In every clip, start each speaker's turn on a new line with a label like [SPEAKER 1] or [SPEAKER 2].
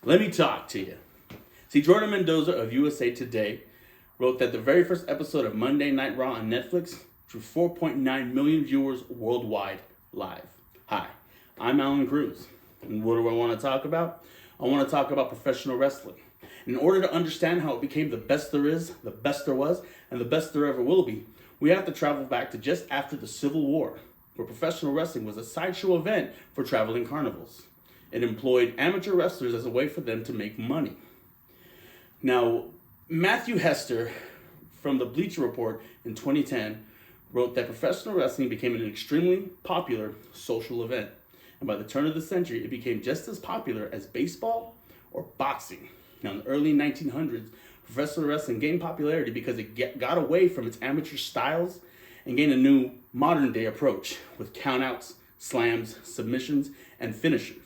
[SPEAKER 1] Let me talk to you. See, Jordan Mendoza of USA Today wrote that the very first episode of Monday Night Raw on Netflix drew 4.9 million viewers worldwide live. Hi, I'm Alan Cruz. And what do I want to talk about? I want to talk about professional wrestling. In order to understand how it became the best there is, the best there was, and the best there ever will be, we have to travel back to just after the Civil War, where professional wrestling was a sideshow event for traveling carnivals. It employed amateur wrestlers as a way for them to make money. Now, Matthew Hester from the Bleacher Report in 2010 wrote that professional wrestling became an extremely popular social event. And by the turn of the century, it became just as popular as baseball or boxing. Now, in the early 1900s, professional wrestling gained popularity because it got away from its amateur styles and gained a new modern-day approach with countouts, slams, submissions, and finishers.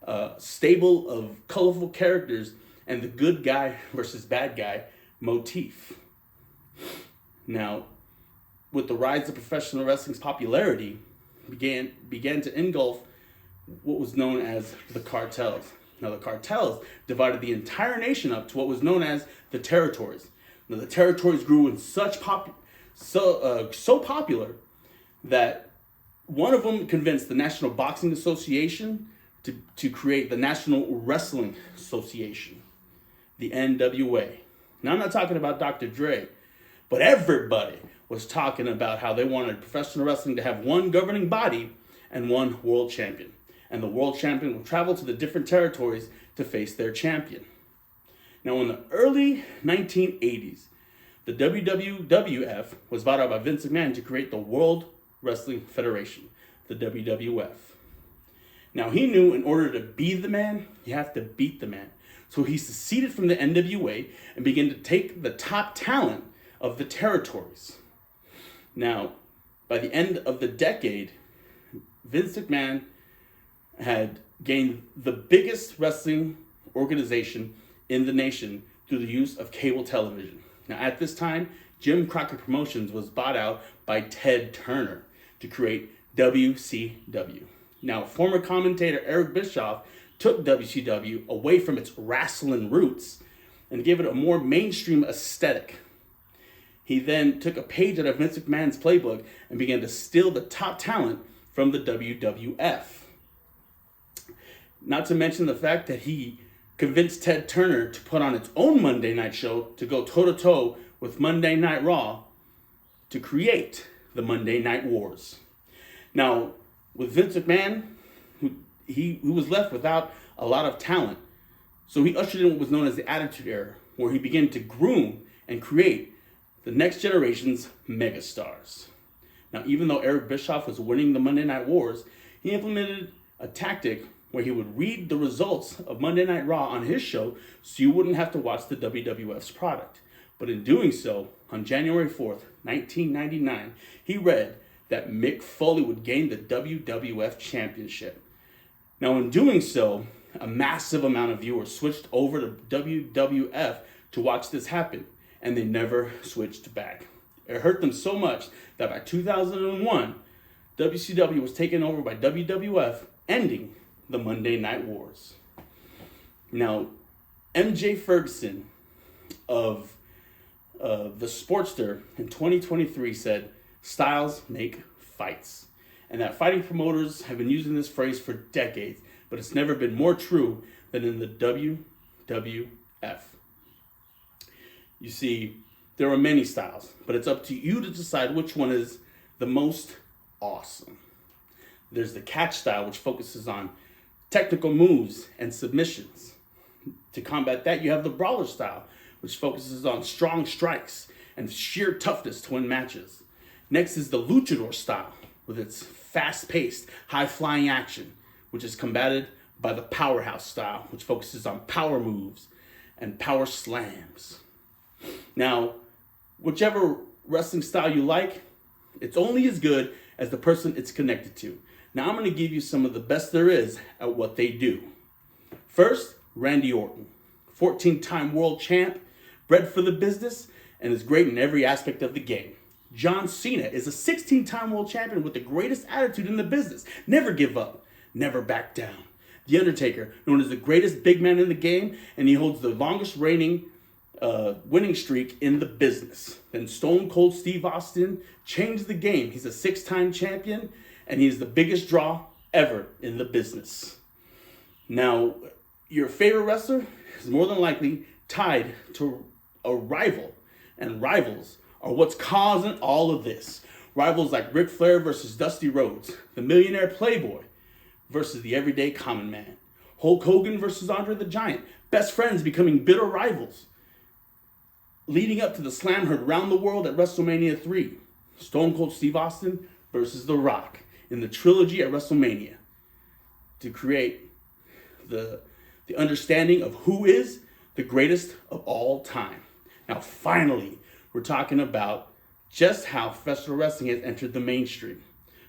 [SPEAKER 1] A stable of colorful characters and the good guy versus bad guy motif. Now, with the rise of professional wrestling's popularity, began to engulf what was known as the cartels. Now, the cartels divided the entire nation up to what was known as the territories. Now, the territories grew in so popular that one of them convinced the National Boxing Association to create the National Wrestling Association, the NWA. Now, I'm not talking about Dr. Dre, but everybody was talking about how they wanted professional wrestling to have one governing body and one world champion. And the world champion would travel to the different territories to face their champion. Now, in the early 1980s, the WWF was bought out by Vince McMahon to create the World Wrestling Federation, the WWF. Now, he knew in order to be the man, you have to beat the man. So he seceded from the NWA and began to take the top talent of the territories. Now, by the end of the decade, Vince McMahon had gained the biggest wrestling organization in the nation through the use of cable television. Now, at this time, Jim Crockett Promotions was bought out by Ted Turner to create WCW. Now, former commentator Eric Bischoff took WCW away from its wrestling roots and gave it a more mainstream aesthetic. He then took a page out of Vince McMahon's playbook and began to steal the top talent from the WWF. Not to mention the fact that he convinced Ted Turner to put on its own Monday night show to go toe-to-toe with Monday Night Raw to create the Monday Night Wars. Now, with Vince McMahon, he was left without a lot of talent. So he ushered in what was known as the Attitude Era, where he began to groom and create the next generation's megastars. Now, even though Eric Bischoff was winning the Monday Night Wars, he implemented a tactic where he would read the results of Monday Night Raw on his show so you wouldn't have to watch the WWF's product. But in doing so, on January 4th, 1999, he read that Mick Foley would gain the WWF Championship. Now, in doing so, a massive amount of viewers switched over to WWF to watch this happen, and they never switched back. It hurt them so much that by 2001, WCW was taken over by WWF, ending the Monday Night Wars. Now, MJ Ferguson of the Sportster in 2023 said, "Styles make fights." And that fighting promoters have been using this phrase for decades, but it's never been more true than in the WWF. You see, there are many styles, but it's up to you to decide which one is the most awesome. There's the catch style, which focuses on technical moves and submissions. To combat that, you have the brawler style, which focuses on strong strikes and sheer toughness to win matches. Next is the luchador style, with its fast-paced, high-flying action, which is combated by the powerhouse style, which focuses on power moves and power slams. Now, whichever wrestling style you like, it's only as good as the person it's connected to. Now, I'm going to give you some of the best there is at what they do. First, Randy Orton, 14-time world champ, bred for the business, and is great in every aspect of the game. John Cena is a 16-time world champion with the greatest attitude in the business. Never give up, never back down. The Undertaker, known as the greatest big man in the game, and he holds the longest reigning winning streak in the business. Then Stone Cold Steve Austin changed the game. He's a 6-time champion, and he's the biggest draw ever in the business. Now, your favorite wrestler is more than likely tied to a rival, and rivals are what's causing all of this. Rivals like Ric Flair versus Dusty Rhodes, the Millionaire Playboy versus the Everyday Common Man, Hulk Hogan versus Andre the Giant, best friends becoming bitter rivals. Leading up to the slam heard around the world at WrestleMania 3, Stone Cold Steve Austin versus The Rock in the trilogy at WrestleMania to create the understanding of who is the greatest of all time. Now, finally, we're talking about just how professional wrestling has entered the mainstream.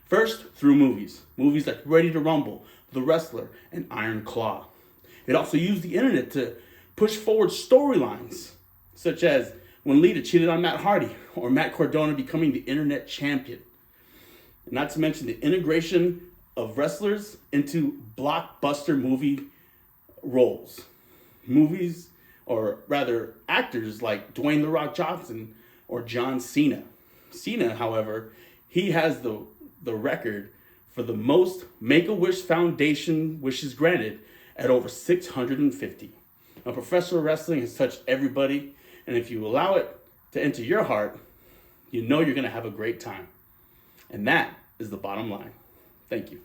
[SPEAKER 1] First, through movies. Movies like Ready to Rumble, The Wrestler, and Iron Claw. It also used the internet to push forward storylines, such as when Lita cheated on Matt Hardy, or Matt Cardona becoming the internet champion. Not to mention the integration of wrestlers into blockbuster movie roles. Movies, or rather actors like Dwayne "The Rock" Johnson or John Cena. Cena, however, he has the record for the most Make-A-Wish Foundation wishes granted at over 650. Now, professional wrestling has touched everybody, and if you allow it to enter your heart, you know you're going to have a great time. And that is the bottom line. Thank you.